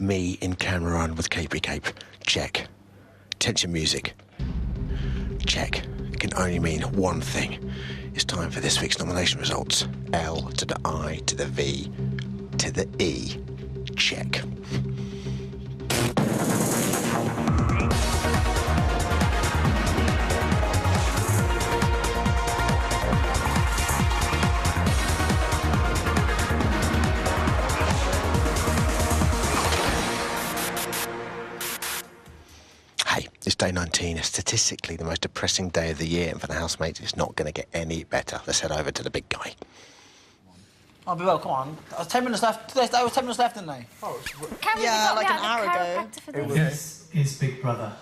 Me in camera on with Capey Cape. Check. Tension music. Check. It can only mean one thing. It's time for this week's nomination results. L to the I to the V to the E. Check. It's day 19, statistically the most depressing day of the year, and for the housemates, it's not going to get any better. Let's head over to the big guy. Oh, Bill, come on. 10 minutes left. There was 10 minutes left, didn't they? Oh, yeah, like an hour ago. This is Big Brother.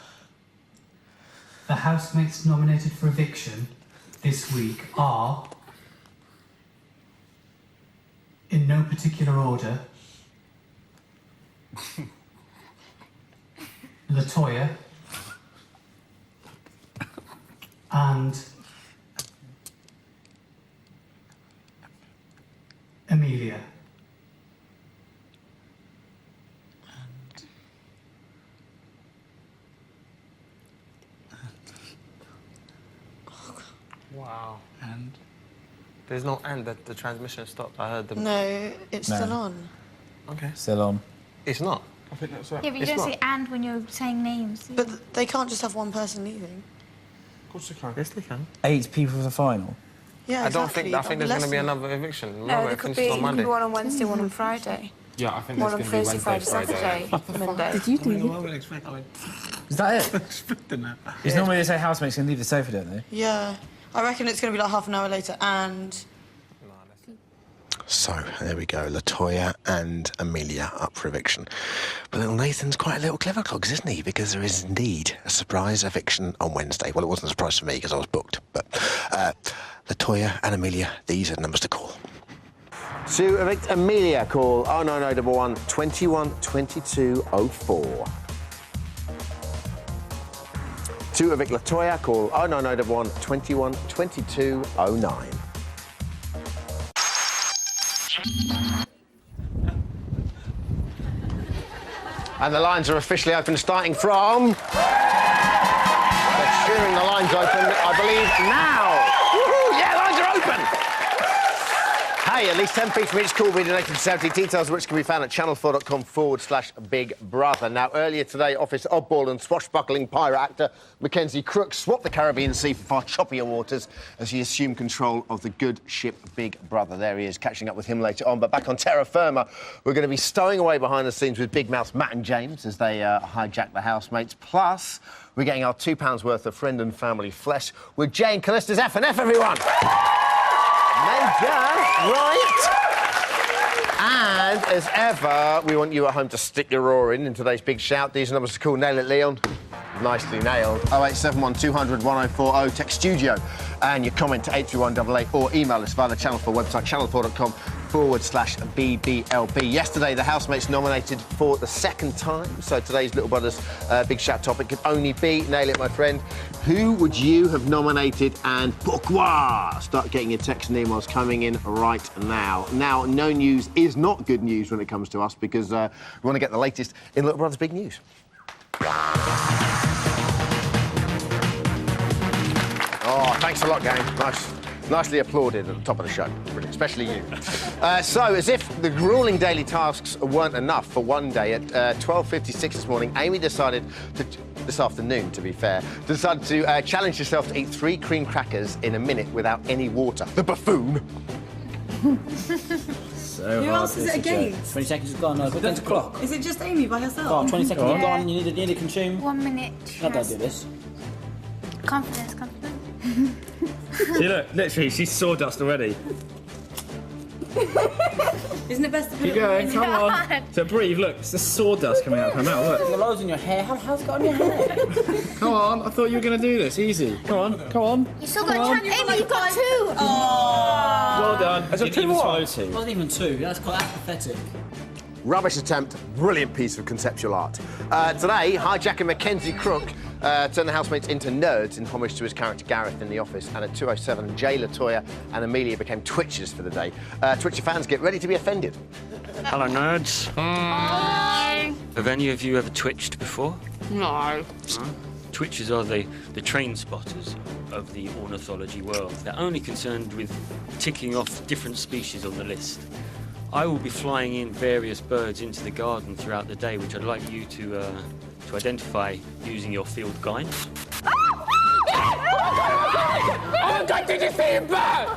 The housemates nominated for eviction this week are, in no particular order, LaToya and Amelia. Wow. And? There's no and, that the transmission stopped. I heard the... No, it's still on. Okay. Still on. It's not. I think that's right. Yeah, but you don't say and when you're saying names. But they can't just have one person leaving. Of course they can. Yes, they can. 8 people for the final. Yeah, exactly. I think there's going to be another eviction. No, there could be one on Wednesday, one on Friday. Yeah, I think one there's on going to be Thursday, Wednesday, Friday, Saturday, Monday. Did you do Is that it? expecting that. It's normally they say housemates can leave the sofa, don't they? Yeah. I reckon it's going to be like half an hour later, and... So, there we go. LaToya and Amelia up for eviction. But little Nathan's quite a little clever clogs, isn't he? Because there is indeed a surprise eviction on Wednesday. Well, it wasn't a surprise for me because I was booked. But LaToya and Amelia, these are the numbers to call. To evict Amelia, call 09011 21 22 04. To evict LaToya, call 09011 21 22 09. And the lines are officially open, starting from... They're cheering the lines open, I believe, now. Woohoo! Yeah, lines are open! Hey, at least 10 feet from each call will be donated to charity, details of which can be found at channel4.com/Big Brother. Now, earlier today, Office oddball and swashbuckling pirate actor Mackenzie Crook swapped the Caribbean Sea for far choppier waters as he assumed control of the good ship Big Brother. There he is, catching up with him later on. But back on terra firma, we're going to be stowing away behind the scenes with Big Mouth Matt and James as they hijack the housemates. Plus, we're getting our £2 worth of friend and family flesh with Jay and Callista's F&F, everyone! Major, right? And as ever, we want you at home to stick your roar in today's big shout. These are numbers to call. Nail it, Leon. Nicely nailed. 0871 200 1040. Text studio and your comment to 83188 or email us via the Channel 4 website, channel4.com/BBLB. Yesterday, the housemates nominated for the second time. So today's Little Brothers big shout topic could only be, nail it, my friend, who would you have nominated and pourquoi? Start getting your texts and emails coming in right now. Now, no news is not good news when it comes to us because we want to get the latest in Little Brothers big news. Oh, thanks a lot, gang. Nicely applauded at the top of the show. Brilliant. Especially you. So, as if the grueling daily tasks weren't enough for one day, at 12:56 this morning, Amy decided to... This afternoon, to be fair, decided to challenge herself to eat 3 cream crackers in a minute without any water. The buffoon. So who else is it against? 20 seconds has gone. We're going to clock. Is it just Amy by herself? Oh, 20 seconds have gone. You need to consume. 1 minute. I don't do this. Confidence. See, look, literally, she's sawdust already. Isn't it best to put Keep going, come on. So breathe, look, it's the sawdust coming out of her mouth, look. There's loads in your hair. How's it got on your hair? Come on, I thought you were going to do this, easy. Come on. You still got a chance. Amy, you've got 2. Oh. Well done. Has it 2 more? It wasn't even 2. That's quite pathetic. Rubbish attempt, brilliant piece of conceptual art. Today, Hijack and Mackenzie Crook turned the housemates into nerds in homage to his character Gareth in The Office, and at 2:07, Jay, LaToya and Amelia became Twitchers for the day. Twitcher fans, get ready to be offended. Hello, nerds. Hi. Have any of you ever twitched before? No. No? Twitchers are the train spotters of the ornithology world. They're only concerned with ticking off different species on the list. I will be flying in various birds into the garden throughout the day, which I'd like you to identify using your field guide. Oh my God, did you see a bird?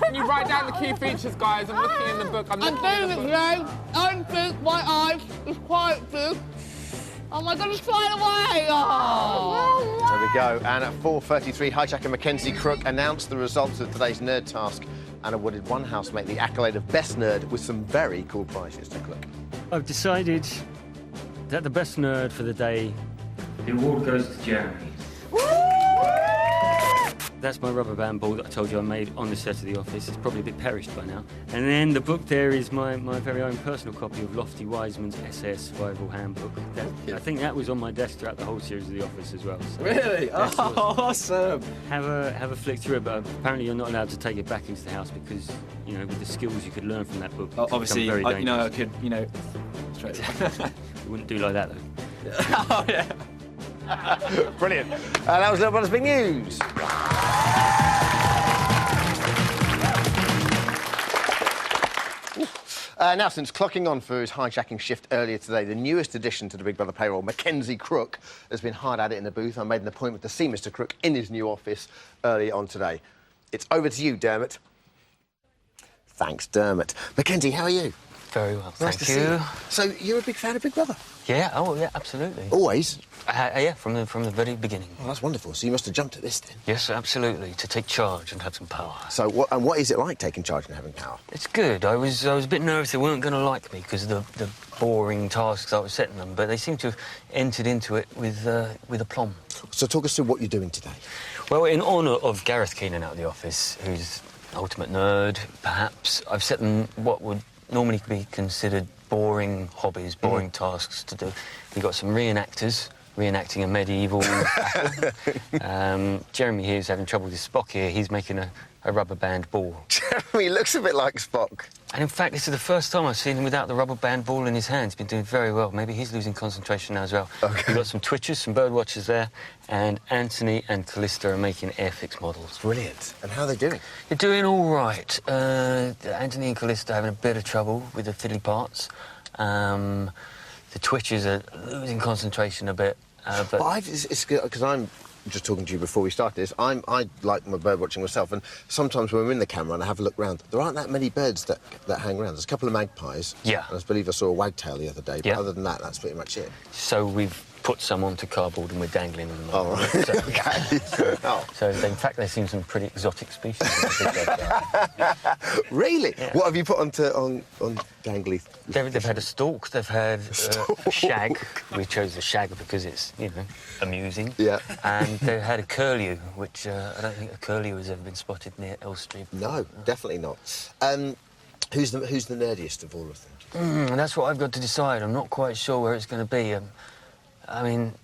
Can you write down the key features, guys? I'm looking in the book. I'm doing it, Ray. I don't think my eyes is quite big. Oh my God, it's flying away! Oh. There we go. And at 4:33, Hijack and Mackenzie Crook announced the results of today's nerd task and awarded one housemate the accolade of best nerd with some very cool prizes. Take a look. I've decided that the best nerd for the day, the award goes to Jeremy. That's my rubber band ball that I told you I made on the set of The Office. It's probably a bit perished by now. And then the book there is my very own personal copy of Lofty Wiseman's SAS Survival Handbook. I think that was on my desk throughout the whole series of The Office as well. So Really? Oh, awesome. have a flick through it, but apparently you're not allowed to take it back into the house because, you know, with the skills you could learn from that book. Obviously, very I could, straight away. You wouldn't do like that, though. Oh, yeah. Brilliant. That was Little Brother's Big News. Now, since clocking on for his hijacking shift earlier today, the newest addition to the Big Brother payroll, Mackenzie Crook, has been hard at it in the booth. I made an appointment to see Mr. Crook in his new office earlier on today. It's over to you, Dermot. Thanks, Dermot. Mackenzie, how are you? Very well, Nice thank to see you. So, you're a big fan of Big Brother? Yeah, oh, yeah, absolutely. Always? Yeah, from the very beginning. Oh, that's wonderful. So you must have jumped at this then? Yes, absolutely, to take charge and have some power. So, what is it like taking charge and having power? It's good. I was a bit nervous they weren't going to like me because of the boring tasks I was setting them, but they seem to have entered into it with aplomb. So talk us through what you're doing today. Well, in honour of Gareth Keenan out of the office, who's ultimate nerd, perhaps, I've set them what would normally be considered boring hobbies, boring tasks to do. We've got some reenactors reenacting a medieval battle. Jeremy here is having trouble with Spock here. He's making a rubber band ball. Jeremy looks a bit like Spock. And in fact, this is the first time I've seen him without the rubber band ball in his hand. He's been doing very well. Maybe he's losing concentration now as well. Okay. We've got some twitchers, some bird watchers there, and Anthony and Callista are making Airfix models. Brilliant. And how are they doing? They're doing all right. Anthony and Callista are having a bit of trouble with the fiddly parts. The twitchers are losing concentration a bit. But it's because I'm just talking to you before we started this. I like my bird watching myself, and sometimes when we're in the camera and I have a look round, there aren't that many birds that hang around. There's a couple of magpies. Yeah. And I believe I saw a wagtail the other day. But other than that, that's pretty much it. So we've put some onto cardboard and we're dangling them. Oh, right. So, OK. So in fact, they've seen some pretty exotic species. Really? Yeah. What have you put on dangly? They've had a stork. They've had a shag. We chose the shag because it's, amusing. Yeah. And they had a curlew, which I don't think a curlew has ever been spotted near Elstree. No, definitely not. Who's the nerdiest of all of them? That's what I've got to decide. I'm not quite sure where it's going to be. I mean,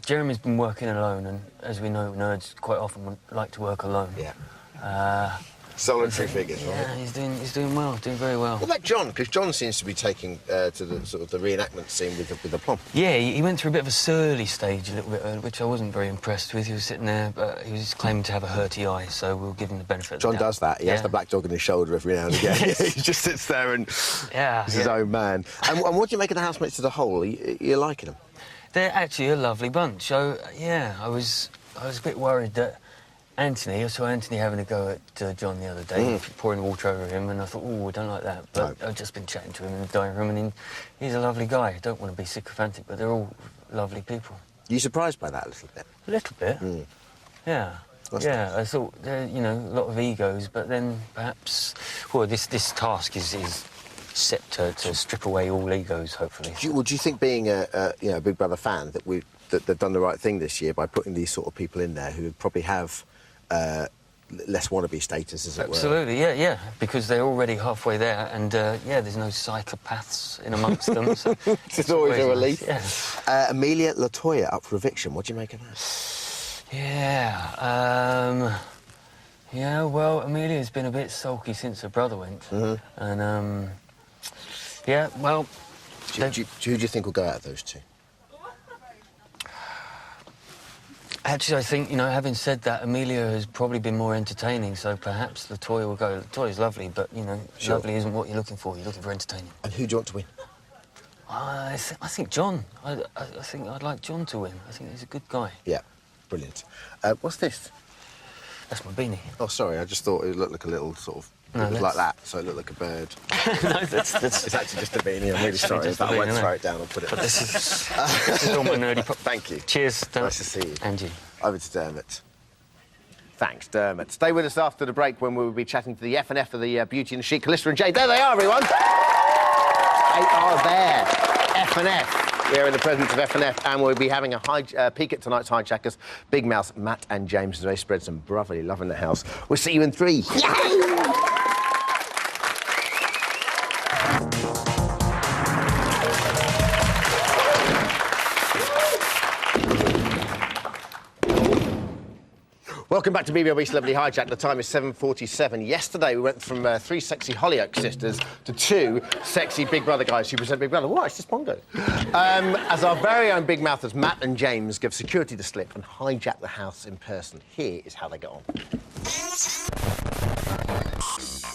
Jeremy's been working alone, and as we know, nerds quite often like to work alone. Yeah. Solitary figures, right? Yeah, he's doing well, doing very well. What about John? Because John seems to be taking to the sort of the reenactment scene with aplomb. Yeah, he went through a bit of a surly stage a little bit early, which I wasn't very impressed with. He was sitting there, but he was claiming to have a hurty eye, so we'll give him the benefit of the doubt. John does that. He has the black dog on his shoulder every now and again. He just sits there and he's his own man. And what do you make of the housemates as a whole? Are you liking them? They're actually a lovely bunch. So, yeah, I was a bit worried that I saw Anthony having a go at John the other day, pouring water over him, and I thought, I don't like that. But I've just been chatting to him in the dining room, and he's a lovely guy. I don't want to be sycophantic, but they're all lovely people. Are you surprised by that a little bit? A little bit, yeah. I thought, a lot of egos, but then perhaps, this task is set to strip away all egos, hopefully. Do you think, being a Big Brother fan, that they've done the right thing this year by putting these sort of people in there who probably have less wannabe status, as it were? Absolutely, yeah, because they're already halfway there, and there's no psychopaths in amongst them. So it's always a relief. Nice. Yeah. Amelia Latoya up for eviction. What do you make of that? Well, Amelia's been a bit sulky since her brother went, and Yeah, well... Who do you think will go out of those two? Actually, I think, you know, having said that, Amelia has probably been more entertaining, so perhaps Latoya will go. Latoya's lovely, but, you know, lovely isn't what you're looking for. You're looking for entertaining. And who do you want to win? I think John. I think I'd like John to win. I think he's a good guy. Yeah, brilliant. What's this? That's my beanie. Oh, sorry, I just thought it looked like a little sort of... No, it was like that, so it looked like a bird. No, that's... It's actually just a beanie. I'm really sorry. I won't throw it down and put it... But this is all my nerdy... Thank you. Cheers. Nice to see you. And you. Over to Dermot. Thanks, Dermot. Stay with us after the break when we'll be chatting to the F&F of the Beauty and the Chic, Callista and Jay. There they are, everyone. They are there. F&F. We're in the presence of F&F, and we'll be having a peek at tonight's Hijackers. Big Mouth, Matt and James, as they spread some brotherly love in the house. We'll see you in 3. Yay! Welcome back to BBLB Celebrity Hijack. The time is 7:47. Yesterday, we went from 3 sexy Hollyoak sisters to 2 sexy Big Brother guys who present Big Brother. What? It's just Bongo. As our very own Big Mouthers, Matt and James give security the slip and hijack the house in person. Here is how they get on.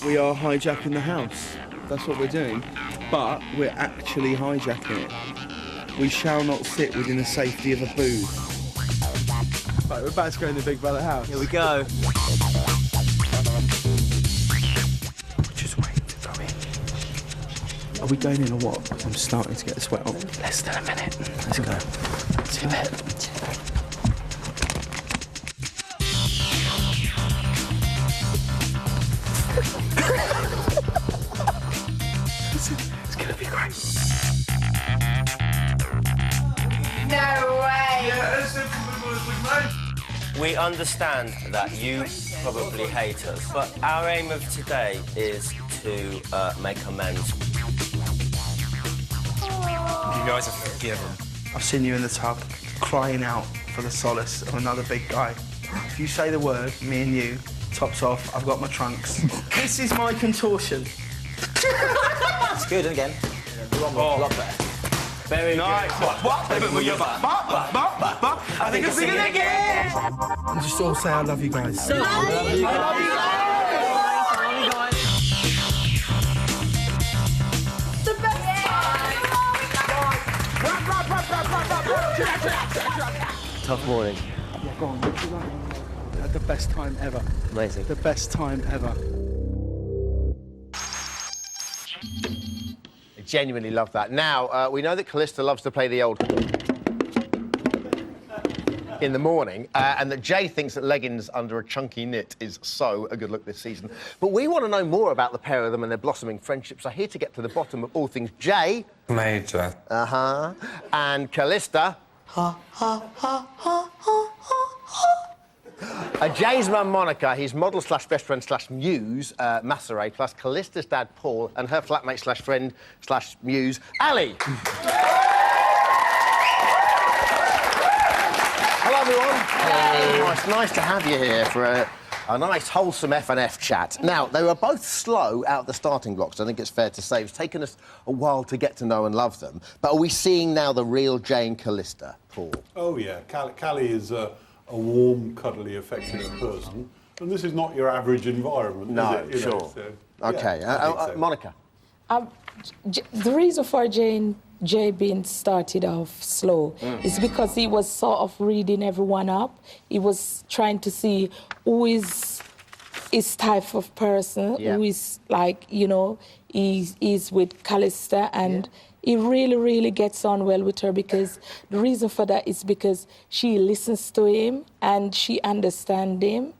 We are hijacking the house. That's what we're doing. But we're actually hijacking it. We shall not sit within the safety of a booth. Right, we're about to go in the Big Brother house. Here we go. Just wait to go in. Are we going in or what? I'm starting to get a sweat on. Less than a minute. Let's go. See you later. It's gonna be great. No way! We understand that you probably hate us, but our aim of today is to make amends. You guys are forgiven. I've seen you in the tub, crying out for the solace of another big guy. If you say the word, me and you, tops off, I've got my trunks. This is my contortion. It's good again. One more, lot better. Very nice. Good. What? I think I'm singing again. Just all say I love you guys. I love you guys. The best! Tough morning. Yeah, go on. Had the best time ever. Amazing. The best time ever. I genuinely love that. Now, we know that Callista loves to play the old in the morning, and that Jay thinks that leggings under a chunky knit is so a good look this season. But we want to know more about the pair of them and their blossoming friendship, so here to get to the bottom of all things Jay. Major. And Callista. Jay's mum, Monica, his model slash best friend slash muse, Masseray, plus Callista's dad, Paul, and her flatmate slash friend slash muse, Ali. Hello, everyone. It's nice to have you here for a nice, wholesome F&F chat. Now, they were both slow out the starting blocks, I think it's fair to say. It's taken us a while to get to know and love them. But are we seeing now the real Jay and Callista, Paul? Oh, yeah. Callie is a warm, cuddly, affectionate person. And this is not your average environment, no, is it? You sure. know, so, OK. yeah, so. Monica? The reason for Jay being started off slow is because he was sort of reading everyone up. He was trying to see who is his type of person, who is like, you know, he's with Callista, and he really, really gets on well with her, because the reason for that is because she listens to him and she understands him.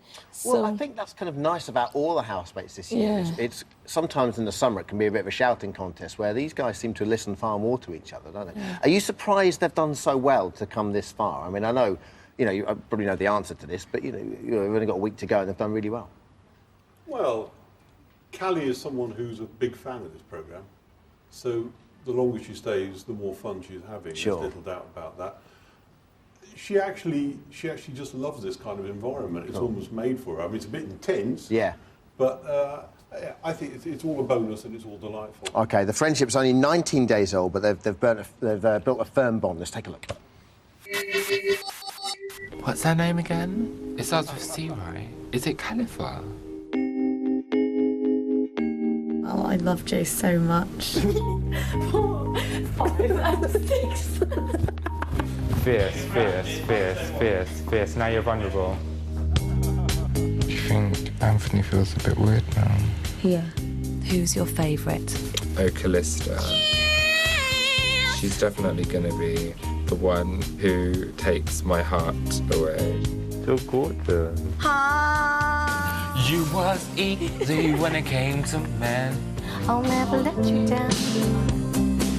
Well, I think that's kind of nice about all the housemates this year. Yeah. It's sometimes in the summer it can be a bit of a shouting contest where these guys seem to listen far more to each other, don't they? Yeah. Are you surprised they've done so well to come this far? I mean, I know, you know, you probably know the answer to this, but, you know, you've only got a week to go and they've done really well. Well, Callie is someone who's a big fan of this programme, so the longer she stays, the more fun she's having. Sure. There's little doubt about that. She actually just loves this kind of environment. It's almost made for her. I mean, it's a bit intense. Yeah. But I think it's all a bonus and it's all delightful. OK, the friendship's only 19 days old, but they've built a firm bond. Let's take a look. What's her name again? It starts with C, right? Is it Khalifa? Oh, I love Jay so much. 5 and 6. Fierce, fierce, fierce, fierce, fierce. Now you're vulnerable. Do you think Anthony feels a bit weird now? Yeah. Who's your favourite? Oh, Callista. She's definitely going to be the one who takes my heart away. So gorgeous. You was easy when it came to men. I'll never let you down.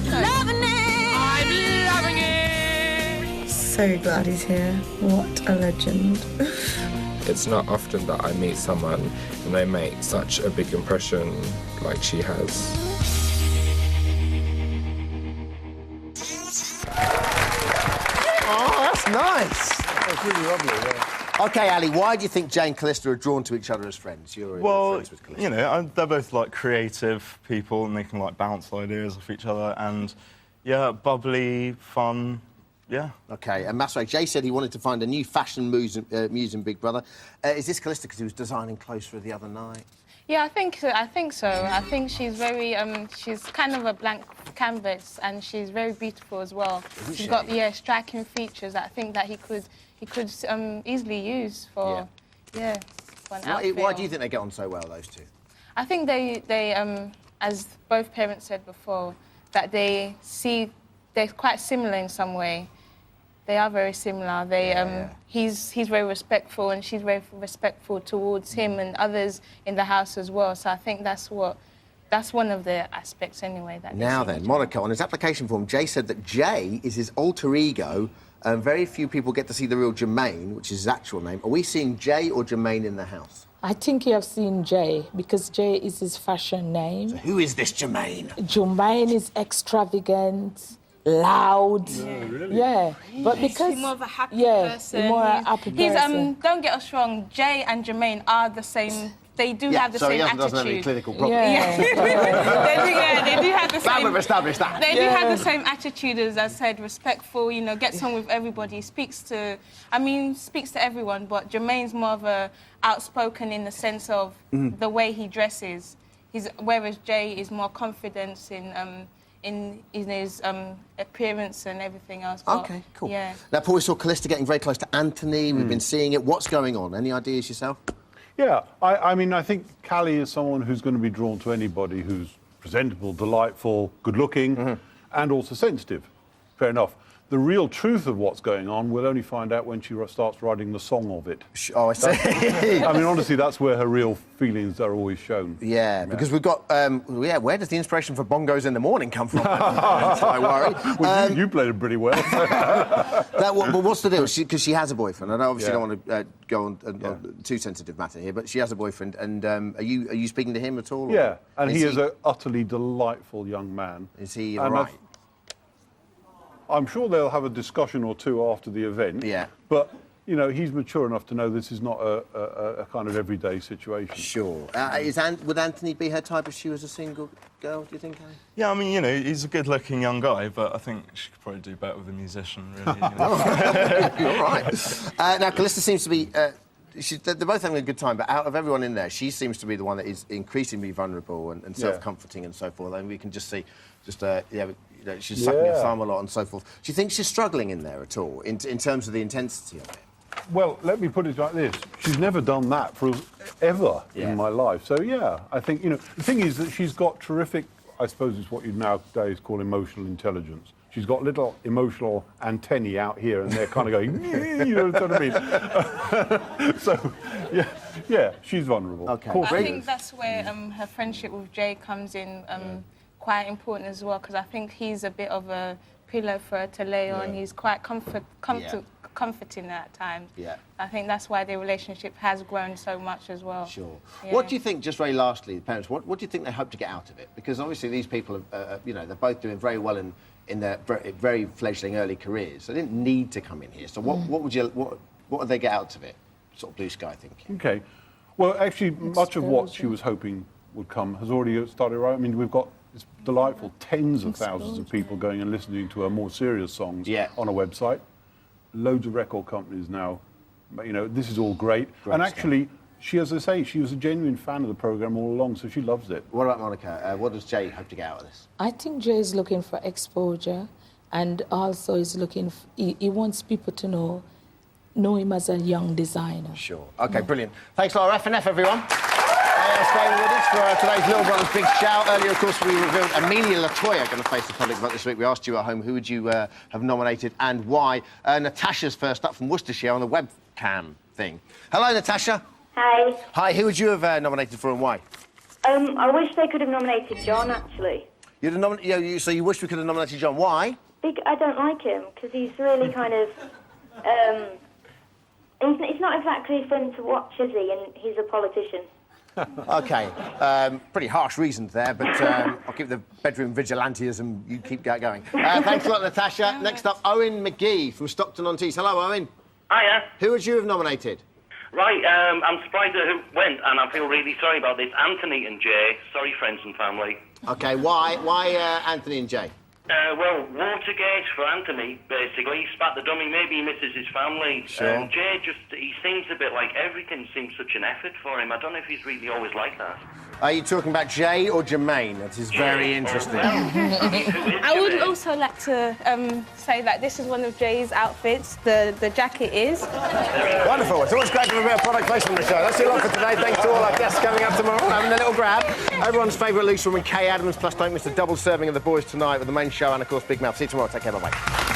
Loving it! I'm loving it! So glad he's here. What a legend. It's not often that I meet someone and they make such a big impression like she has. Oh, that's nice. That's really lovely, yeah. OK, Ali, why do you think Jay and Callista are drawn to each other as friends? You're friends with Callista. You know, they're both, like, creative people and they can, like, bounce ideas off each other and, yeah, bubbly, fun, yeah. OK, and Maswag, Jay said he wanted to find a new fashion muse in Big Brother. Is this Callista because he was designing clothes for the other night? Yeah, I think so. I think she's very, she's kind of a blank canvas and she's very beautiful as well. She's got, striking features that I think that he could easily use for, for an outfit. Why do you think they get on so well, those two? I think they as both parents said before, that they're quite similar in some way. They are very similar. He's very respectful and she's very respectful towards him and others in the house as well. So I think that's one of the aspects anyway. Now then, Monica, on his application form, Jay said that Jay is his alter ego. Very few people get to see the real Jermaine, which is his actual name. Are we seeing Jay or Jermaine in the house? I think you have seen Jay, because Jay is his fashion name. So who is this Jermaine? Jermaine is extravagant, loud. Yeah, really? Yeah, but because he's more of a happy person. More a happy person. Don't get us wrong. Jay and Jermaine are the same. They do have the same attitude. Doesn't have any clinical problems. Yeah. they do have the same. Glad we've established that. They do have the same attitude as I said, respectful. You know, gets on with everybody. Speaks to everyone. But Jermaine's more of a outspoken in the sense of the way he dresses. Whereas Jay is more confident in his appearance and everything else. But, OK, cool. Yeah. Now, Paul, we saw Callista getting very close to Anthony. We've been seeing it. What's going on? Any ideas yourself? Yeah, I mean, I think Callie is someone who's going to be drawn to anybody who's presentable, delightful, good-looking, and also sensitive. Fair enough. The real truth of what's going on, we'll only find out when she starts writing the song of it. Oh, I see. I mean, honestly, that's where her real feelings are always shown. Yeah, because we've got... where does the inspiration for Bongos in the Morning come from? That's my worry. Well, you played it pretty well. But what's the deal? Because she has a boyfriend. I obviously don't want to go on too sensitive matter here, but she has a boyfriend. And are you speaking to him at all? Yeah, and he is an utterly delightful young man. Is he all right? I'm sure they'll have a discussion or two after the event. Yeah. But, you know, he's mature enough to know this is not a kind of everyday situation. Sure. Would Anthony be her type if she was a single girl, do you think, Ali? Yeah, I mean, you know, he's a good-looking young guy, but I think she could probably do better with a musician, really. You know? All right. Now, Callista seems to be... they're both having a good time, but out of everyone in there, she seems to be the one that is increasingly vulnerable and self-comforting and so forth. And we can just see, she's sucking her thumb a lot and so forth. Do you think she's struggling in there at all, in terms of the intensity of it? Well, let me put it like this. She's never done that ever in my life. So, yeah, I think, you know, the thing is that she's got terrific, I suppose it's what you nowadays call emotional intelligence. She's got little emotional antennae out here, and they're kind of going, you know what I mean? So, yeah, she's vulnerable. Okay. I think that's where her friendship with Jay comes in quite important as well, because I think he's a bit of a pillow for her to lay on. He's quite comforting at times. Yeah. I think that's why their relationship has grown so much as well. Sure. Yeah. What do you think, just very lastly, the parents, what do you think they hope to get out of it? Because obviously these people, you know, they're both doing very well in their very fledgling early careers. They didn't need to come in here. So what would they get out of it? Sort of blue sky thinking. OK. Well, actually, much of what she was hoping would come has already started writing. I mean, we've got, it's delightful, tens of thousands of people going and listening to her more serious songs on a website. Loads of record companies now, you know, this is all great. And actually, she, as I say, she was a genuine fan of the programme all along, so she loves it. What about Monica? What does Jay hope to get out of this? I think Jay is looking for exposure, and also is looking, he wants people to know him as a young designer. Sure. OK, brilliant. Thanks a lot, F&F, everyone. Staying with us for today's Little Brothers Big Shout. Earlier, of course, we revealed Amelia Latoya going to face the public vote this week. We asked you at home, who would you have nominated and why? Natasha's first up from Worcestershire on the webcam thing. Hello, Natasha. Hi. Hi, who would you have nominated for and why? I wish they could have nominated John, actually. You'd have so you wish we could have nominated John. Why? I don't like him, because he's really kind of... it's not exactly fun to watch, is he? And he's a politician. OK. Pretty harsh reasons there, but I'll keep the bedroom vigilantism. You keep going. Thanks a lot, Natasha. Next up, Owen McGee from Stockton-on-Tees. Hello, Owen. Hiya. Who would you have nominated? Right, I'm surprised at who went, and I feel really sorry about this. Anthony and Jay. Sorry, friends and family. OK, why Anthony and Jay? Well, Watergate for Anthony, basically. He spat the dummy. Maybe he misses his family. Sure. Jay he seems a bit like everything seems such an effort for him. I don't know if he's really always like that. Are you talking about Jay or Jermaine? That is very interesting. I would also like to say that this is one of Jay's outfits. The jacket is. Wonderful. It's always great to have a bit of product placement on the show. That's it for today. Thanks to all our guests coming up tomorrow, having a little grab. Everyone's favourite loose woman, Kay Adams, plus don't miss the double serving of the boys tonight with the main show and, of course, Big Mouth. See you tomorrow. Take care. Bye-bye.